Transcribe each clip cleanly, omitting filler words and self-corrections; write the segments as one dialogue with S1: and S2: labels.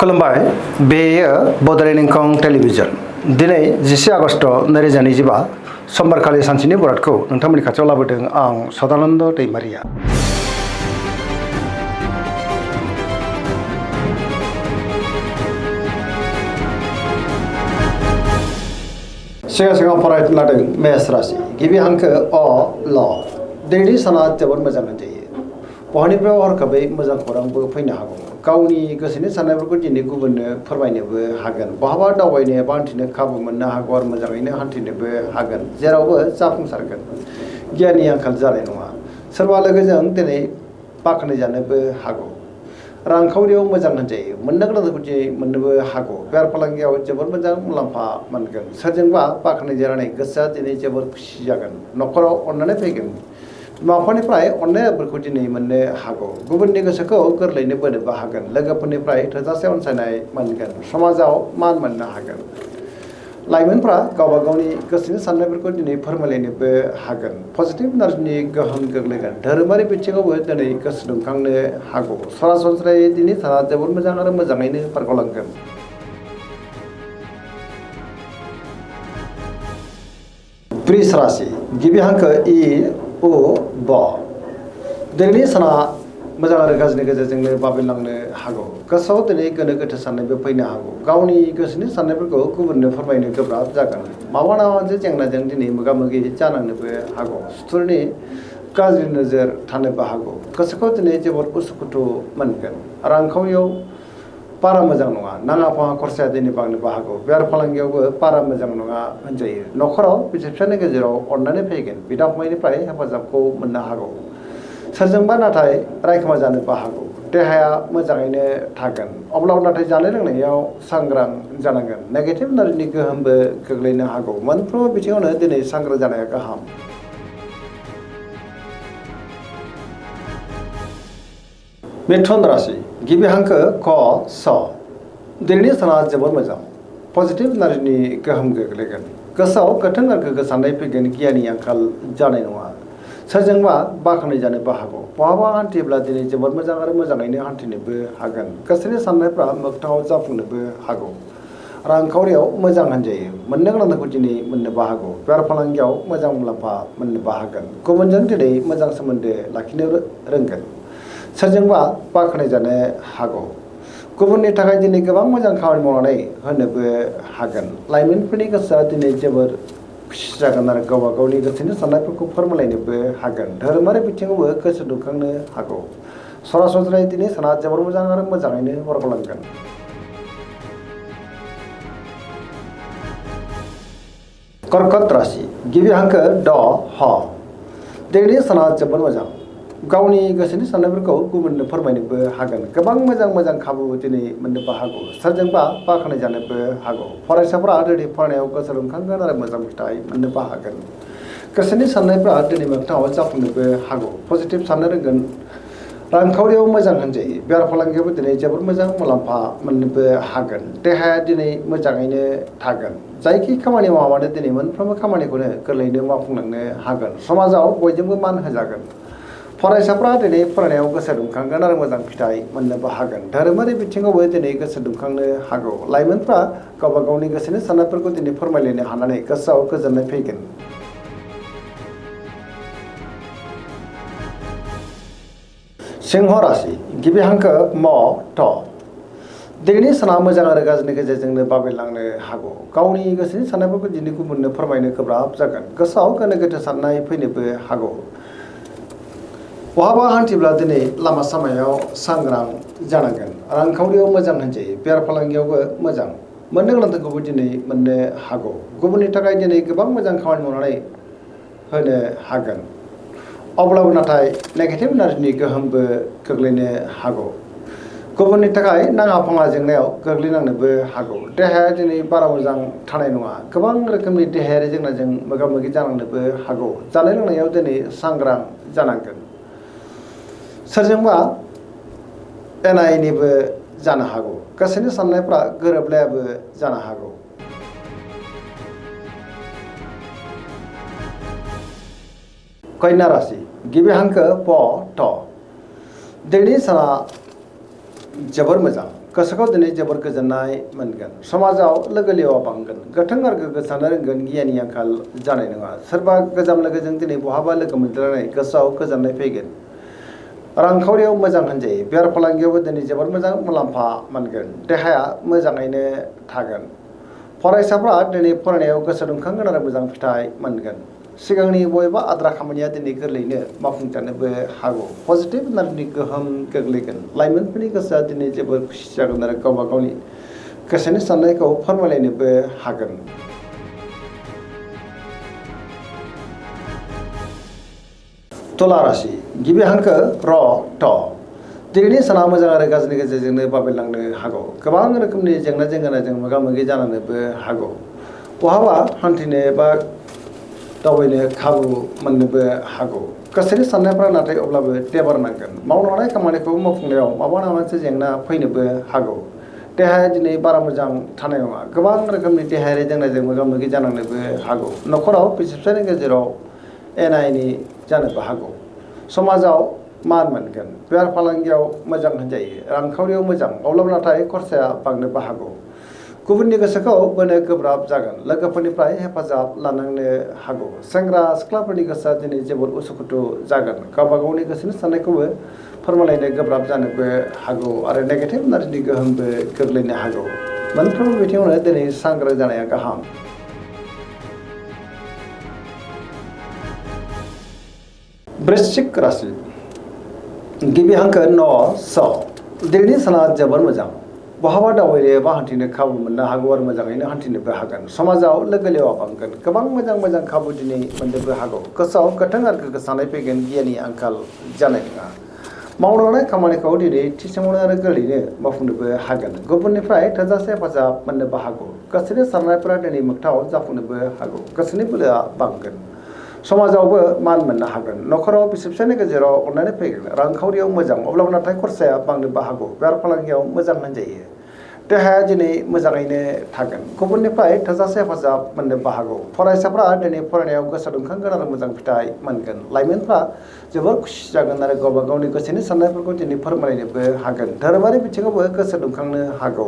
S1: खुलुमबाय बेयो बड'लेण्ड इंखं टेलिभिजन दिनै 10 आगस्ट 2025 समबारखालि सानसेनि बरादखौ नोंथांमोननि खाथियाव लाबोदों आं सदानन्द दैमारिया। सिगां फरायनो लादों मेष राशि गिबि हांखो अ ल दिनैनि साना जोबोद मोजां होनजायो। बहानिफ्राय हरखाबै मोजां खौरांबो फैनो हागौ। गावनि गोसोनि साननायफोरखौ दिनै गुबुननो फोरमायनोबो हागोन। बहाबा दावबायनो एबा हान्थिनो खाबु मोननो हागौ आरो मोजाङैनो हान्थिनोबो हागोन। जेरावबो जाफुंसारगोन। गियाननि आंखाल जानाय नङा। सोरबा लोगोजों दिनै बाख्नायजानोबो हागौ। रांखावरियाव मोजां होनजायो। मोननो गोनांखौ दिनै मोननोबो हागौ। बेफार फालांगियाव जोबोद मोजां मुलाम्फा मोनगोन। सोरजोंबा बाख्नायजानानै गोसोआ दिनै जोबोद खुसि जागोन। न'खराव अननानै फैगोन। बिमा बिफानिफ्राय अननायफोरखौ दिनै मोननो हागौ। गुबुननि गोसोखौ गोरलैनो बोनोबो हागोन। लोगोफोरनिफ्राय थोजासे अनसायनाय मोनगोन। समाजाव मान मोननो हागोन। लाइमोनफ्रा गावबा गावनि गोसोनि साननायफोरखौ दिनै फोरमायलायनोबो हागोन। पजिटिभ इनार्जिनि गोहोम गोग्लैगोन। धोरोमारि बिथिङावबो दिनै गोसो दुंखांनो हागौ। सरासनस्रायै दिनै साना जोबोद मोजां आरो मोजाङैनो बारग'लांगोन। वृष राशि गिबि हांखो इ उ ब दिनैनि साना मोजां आरो गाज्रिनि गेजेरजोंनो बाबेनलांनो हागौ। गोसोआव दिनै गोनो गोथो साननायबो फैनो हागौ। गावनि गोसोनि साननायफोरखौ गुबुननो फोरमायनो गोब्राब जागोन। माबा मोनसे जेंनाजों दिनै मोगा मोगि जानांनोबो हागौ। सुथुरनि गाज्रि नोजोर थानोबो हागौ। गोसोखौ दिनै जोबोद उसुखुथु मोनगोन। रांखावरियाव बारा मोजां नङा। नाङा फाङा खरसाया दिनै बांनोबो हागौ। बेफार फालांगियावबो बारा मोजां नङा होनजायो। न'खराव बिसि फिसायनि गेजेराव अननानै फैगोन। बिदा फंबायनिफ्राय हेफाजाबखौ मोननो हागौ। सोरजोंबा नाथाय रायखोमा जानोबो हागौ। देहाया मोजाङैनो थागोन। अब्लाबो नाथाय जानाय लोंनायाव सांग्रां जानांगोन। नेगेटिभ इनार्जिनि गोहोमबो गोग्लैनो हागौ। मोनफ्रोमबो बिथिङावनो दिनै सांग्रां जानाया गाहाम। मिथुन राशि गिबि हांखो क स दिनैनि साना जोबोद मोजां। पजिटिभ इनार्जिनि गोहोम गोग्लैगोन। गोसोआव गोथों आरो गोग्गो साननाय फैगोन। गियाननि आंखाल जानाय नङा। सोरजोंबा बाख्नायजानोबो हागौ। बहाबा हान्थियोब्ला दिनै जोबोद मोजां आरो मोजाङैनो हान्थिनोबो हागोन। गोसोनि साननायफ्रा मोगथाङाव जाफुंनोबो हागौ। रांखावरियाव मोजां होनजायो। मोननो गोनांखौ दिनै मोननोबो हागौ। बेफार फालांगियाव मोजां मुलाम्फा मोननोबो हागोन। गुबुनजों दिनै मोजां सोमोन्दो लाखिनो रोंगोन। सोरजोंबा बाख्नायजानो हागौ। गुबुननि थाखाय दिनै गोबां मोजां खामानि मावनानै होनोबो हागोन। लाइमोनफोरनि गोसोआ दिनै जोबोर खुसि जागोन आरो गावबा गावनि गोसोनि साननायफोरखौ फोरमायलायनोबो हागोन। धोरोमारि बिथिङावबो गोसो दुंखांनो हागौ। सरासनस्रायै दिनै साना जोबोर मोजां आरो मोजाङैनो बारग'लांगोन। कर्कट राशि गिबि हांखो ड ह दिनैनि साना जोबोद मोजां। गावनि गोसोनि साननायफोरखौ गुबुननो फोरमायनोबो हागोन। गोबां मोजां खाबु दिनै मोननोबो हागौ। सोरजोंबा बाख्नायजानोबो हागौ। फरायसाफोरा दिनै फरायनायाव गोसो दुंखांगोन आरो मोजां फिथाइ मोननोबो हागोन। गोसोनि साननायफ्रा दिनै मोगथाङाव जाफुंनोबो हागौ। पजिटिभ साननो रोंगोन। रांखावरियाव मोजां होनजायो। बेफार फालांगियावबो दिनै जोबोद मोजां मुलाम्फा मोननोबो हागोन। देहाया दिनै मोजाङैनो थागोन। जायखि खामानि मावा मानो दिनै मोनफ्रोमबो खामानिखौनो गोरलैयैनो मावफुंलांनो हागोन। समाजाव बयजोंबो मान होजागोन। फरायसाफ्रा दिनै फरायनायाव गोसो दुंखांगोन आरो मोजां फिथाइ मोननोबो हागोन। धोरोमारि बिथिङावबो दिनै गोसो दुंखांनो हागौ। लाइमोनफ्रा गावबा गावनि गोसोनि साननायफोरखौ दिनै फोरमायलायनो हानानै गोसोआव गोजोननाय फैगोन। सिंह राशि गिबि हांखो म थ दिनैनि साना मोजां आरो गाज्रिनि गेजेरजोंनो बाबेनलांनो हागौ। गावनि गोसोनि साननायफोरखौ दिनै गुबुननो फोरमायनो गोब्राब जागोन। गोसोआव गोनो गोथो साननाय फैनोबो हागौ। बहाबा हान्थिब्ला दिनै लामा सामायाव सांग्रां जानांगोन। रांखावरियाव मोजां होनजायो। बेफार फालांगियावबो मोजां। मोननो गोनांखौबो दिनै मोननो हागौ। गुबुननि थाखाय दिनै गोबां मोजां खामानि मावनानै होनो हागोन। अब्लाबो नाथाय नेगेटिभ इनार्जिनि गोहोमबो गोग्लैनो हागौ। गुबुननि थाखाय नाङा फाङा जेंनायाव गोग्लैनांनोबो हागौ। देहाया दिनै बारा मोजां थानाय नङा। गोबां रोखोमनि देहायारि जेंनाजों मोगा मोगि जानांनोबो हागौ। जानाय लोंनायाव दिनै सांग्रां जानांगोन। सोरजोंबा एना एनिबो जानो हागौ। गोसोनि साननायफ्रा गोरोबलायाबो जानो हागौ। कन्या राशि गिबि हांखो प थ दिनैनि साना जोबोर मोजां। गोसोखौ दिनै जोबोर गोजोननाय मोनगोन समाजाव लोगो लेवा बांगोन गोथों आरो गोग्गो साननो रोंगोन गियाननि आंखाल जानाय नङा सोरबा गोजाम लोगोजों दिनै बहाबा लोगो मोनज्लायनाय गोसोआव गोजोननाय फैगोन रांखावरियाव मोजां होनजायो बेफार फालांगियावबो दिनै जोबोर मोजां मुलाम्फा मोनगोन देहाया मोजाङैनो थागोन फरायसाफ्रा दिनै फरायनायाव गोसो दुंखांगोन आरो मोजां फिथाइ मोनगोन सिगांनि बबेबा आद्रा खामानिया दिनै गोरलैयैनो मावफुंजानोबो हागौ पजिटिभ एनार्जिनि गोहोम गोग्लैगोन लाइमोनफोरनि गोसोआ दिनै जोबोर खुसि जागोन आरो गावबा गावनि गोसोनि साननायखौ फोरमायलायनोबो हागोन तुला राशि गिबि हांखो र ट दिनैनि साना मोजां आरो गाज्रिनि गेजेरजोंनो बाबेलांनो हागौ गोबां रोखोमनि जेंना जेंगोनाजों मोगा मोगि जानोबो हागौ बहाबा हान्थिनो बा दावबायनो खाबु मोननोबो हागौ गोसोनि साननायफ्रा नाथाय अब्लाबो टेबार नांगोन मावनो हानाय खामानिखौ मावफुंनायाव माबा मोनसे जेंना फैनोबो हागौ देहाया दिनै बारा मोजां थानाय नङा गोबां रोखोमनि देहायारि जेंनाजों मोगा मोगि जानांनोबो हागौ न'खराव बिसि फिसायनि गेजेराव एना एनि जानोबो हागौ समाजाव मान मोनगोन बेफार फालांगियाव मोजां होनजायो रांखावरियाव मोजां अब्लाबो नाथाय खरसाया बांनोबो हागौ गुबुननि गोसोखौ बोनो गोब्राब जागोन लोगोफोरनिफ्राय हेफाजाब लानांनो हागौ सेंग्रा सिख्लाफोरनि गोसोआ दिनै जोबोर उसुखुथु जागोन गावबा गावनि गोसोनि साननायखौबो फोरमायलायनो गोब्राब जानोबो हागौ आरो नेगेटिभ एनार्जिनि गोहोमबो गोग्लैनो हागौ मोनफ्रोमबो बिथिङावनो दिनै सांग्रां जानाया गाहाम वृश्चिक राशि गिबि हांखो न स दिनैनि साना जोबोर मोजां बहाबा दावबायनो एबा हान्थिनो खाबु मोननो हागौ आरो मोजाङैनो हान्थिनोबो हागोन समाजाव लोगो लेवा बांगोन गोबां मोजां खाबु दिनै मोननोबो हागौ गोसोआव गोथों आरो गोग्गो साननाय फैगोन गियाननि आंखाल जानाय नङा मावनो हानाय खामानिखौ दिनै थि समावनो आरो गोरलैयैनो मावफुंनोबो हागोन गुबुननिफ्राय थोजासे हेफाजाब मोननोबो हागौ गोसोनि साननायफोरा दिनै मोगथाङाव जाफुंनोबो हागौ गोसोनि बोलोआ बांगोन समाजावबो मान मोननो हागोन न'खराव बिसि फिसायनि गेजेराव अननानै फैगोन रांखावरियाव मोजां अब्लाबो नाथाय खरसाया बांनोबो हागौ बेफार फालांगियाव मोजां होनजायो देहाया दिनै मोजाङैनो थागोन गुबुननिफ्राय थोजासे हेफाजाब मोननोबो हागौ फरायसाफ्रा दिनै फरायनायाव गोसो दुंखांगोन आरो मोजां फिथाइ मोनगोन लाइमोनफ्रा जोबोर खुसि जागोन आरो गावबा गावनि गोसोनि साननायफोरखौ दिनै फोरमायनोबो हागोन धोरोमारि बिथिङावबो गोसो दुंखांनो हागौ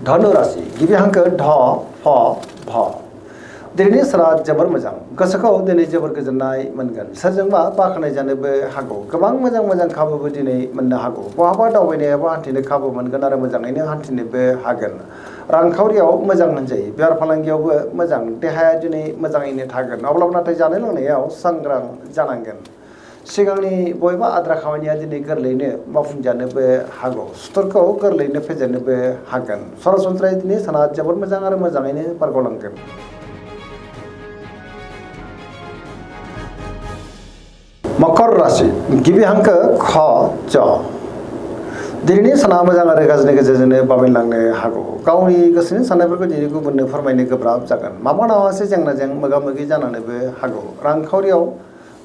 S1: धनु राशि गिबि हांखो ध फ भ दिनैनि साना जोबोर मोजां गोसोखौ दिनै जोबोर गोजोननाय मोनगोन सोरजोंबा बाख्नाय जानोबो हागौ गोबां मोजां खाबुबो दिनै मोननो हागौ बहाबा दावबायनो एबा हान्थिनो खाबु मोनगोन आरो मोजाङैनो हान्थिनोबो हागोन रांखावरियाव मोजां होनजायो बेफार फालांगियावबो मोजां देहाया दिनै मोजाङैनो थागोन अब्लाबो नाथाय जानाय लोंनायाव सांग्रां जानांगोन सिगांनि बबेबा आद्रा खामानिया दिनै गोरलैयैनो मावफुंजानोबो हागौ सुथुरखौ गोरलैयैनो फेजेननोबो हागोन सरासनस्रायै दिनै साना जोबोर मोजां आरो मोजाङैनो बारग'लांगोन मकर राशि गिबि हांखो ख च दिनैनि साना मोजां आरो गाज्रिनि गेजेरजोंनो बाबेनलांनो हागौ गावनि गोसोनि साननायफोरखौ दिनै गुबुननो फोरमायनो गोब्राब जागोन माबा मोनसे जेंनाजों मोगा मोगि जानानैबो हागौ रांखावरियाव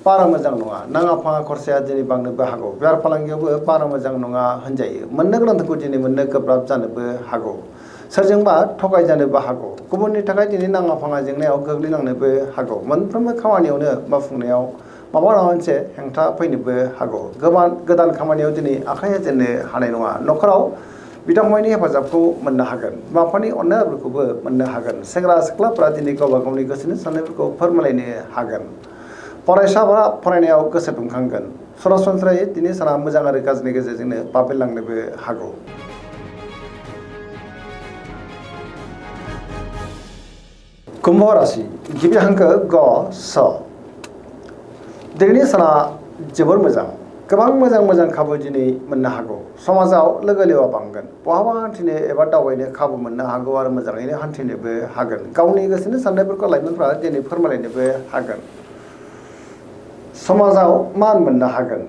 S1: बारा मोजां नङा नाङा फाङा खरसाया दिनै बांनोबो हागौ बेफार फालांगियावबो बारा मोजां नङा होनजायो मोननो गोनांखौ दिनै मोननो गोब्राब जानोबो हागौ सोरजोंबा थगायजानोबो हागौ गुबुननि थाखाय दिनै नाङा फाङा जेंनायाव गोग्लैनांनोबो हागौ मोनफ्रोमबो खामानियावनो मावफुंनायाव माबा मोनसे हेंथा फैनोबो हागौ गोदान खामानियाव दिनै आखाइ होजेननो हानाय नङा न'खराव बिदा फंबायनि हेफाजाबखौ मोननो हागोन बिमा बिफानि अननाय आदरखौबो मोननो हागोन सेंग्रा सिख्लाफ्रा दिनै गावबा गावनि गोसोनि साननायफोरखौ फोरमायलायनो हागोन फरायसाफोरा फरायनायाव गोसो दुंखांगोन सरासनस्रायै दिनै साना मोजां आरो गाज्रिनि गेजेरजोंनो बाबेनलांनोबो हागौ कुम्भ राशि गिबि हांखो ग स दिनैनि साना जोबोर मोजां गोबां मोजां खाबु दिनै मोननो हागौ समाजाव लोगो लेवा बांगोन बहाबा हान्थिनो एबा दावबायनो खाबु मोननो हागौ आरो मोजाङैनो हान्थिनोबो हागोन गावनि गोसोनि साननायफोरखौ लाइमोनफ्रा दिनै फोरमायलायनोबो हागोन समाजाव मान मोननो हागोन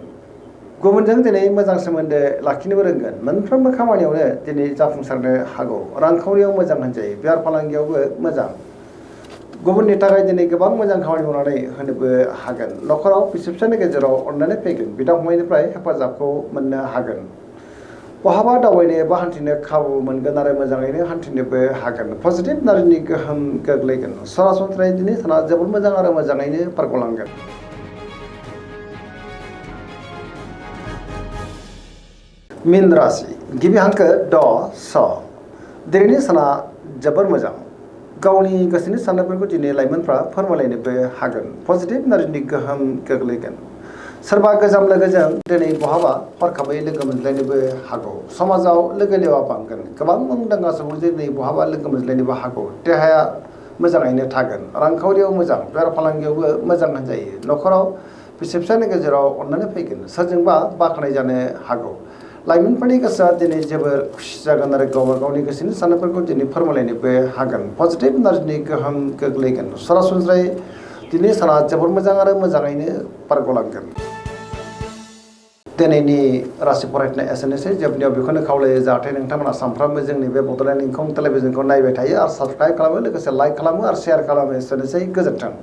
S1: गुबुनजों दिनै मोजां सोमोन्दो लाखिनोबो रोंगोन मोनफ्रोमबो खामानियावनो दिनै जाफुंसारनो हागौ रांखावरियाव मोजां होनजायो बेफार फालांगियावबो मोजां गुबुननि थाखाय दिनै गोबां मोजां खामानि मावनानै होनोबो हागोन न'खराव बिसि फिसायनि गेजेराव अननानै फैगोन बिदा फंबायनिफ्राय हेफाजाबखौ मोननो हागोन बहाबा दावबायनो एबा हान्थिनो खाबु मोनगोन आरो मोजाङैनो हान्थिनोबो हागोन पजिटिभ एनार्जिनि गोहोम गोग्लैगोन सरासनस्रायै दिनै साना जोबोद मोजां आरो मोजाङैनो बारग'लांगोन मीन राशि गिबि हांखो ड स दिनैनि साना जोबोर मोजां गावनि गोसोनि साननायफोरखौ दिनै लाइमोनफ्रा फोरमायलायनोबो हागोन पजिटिभ एनार्जिनि गोहोम गोग्लैगोन सोरबा गोजाम लोगोजों दिनै बहाबा हरखाबै लोगो मोनज्लायनोबो हागौ समाजाव लोगो लेवा बांगोन गोबां मुंदांखा सुबुंजों दिनै बहाबा लोगो मोनज्लायनोबो हागौ देहाया मोजाङैनो थागोन रांखावरियाव मोजां बेफार फालांगियावबो मोजां होनजायो न'खराव बिसि फिसायनि गेजेराव अननानै फैगोन सोरजोंबा बाख्नाय जानो हागौ लाइमोनफोरनि गोसोआ दिनै जोबोर खुसि जागोन आरो गावबा गावनि गोसोनि साननायफोरखौ दिनै फोरमायलायनोबो हागोन पजिटिभ एनार्जिनि गोहोम गोग्लैगोन सरासनस्रायै दिनै साना जोबोर मोजां आरो मोजाङैनो बारग'लांगोन दिनैनि राशि फरायनाय एसेनोसै जोबनायाव बेखौनो खावलायो जाहाथे नोंथांमोना सानफ्रामबो जोंनि बे बड'लेण्ड इंखं टेलिभिजनखौ नायबाय थायो आरो साबस्क्राइब खालामो लोगोसे लाइक खालामो आरो शेयार खालामो एसेनोसै गोजोन्थों।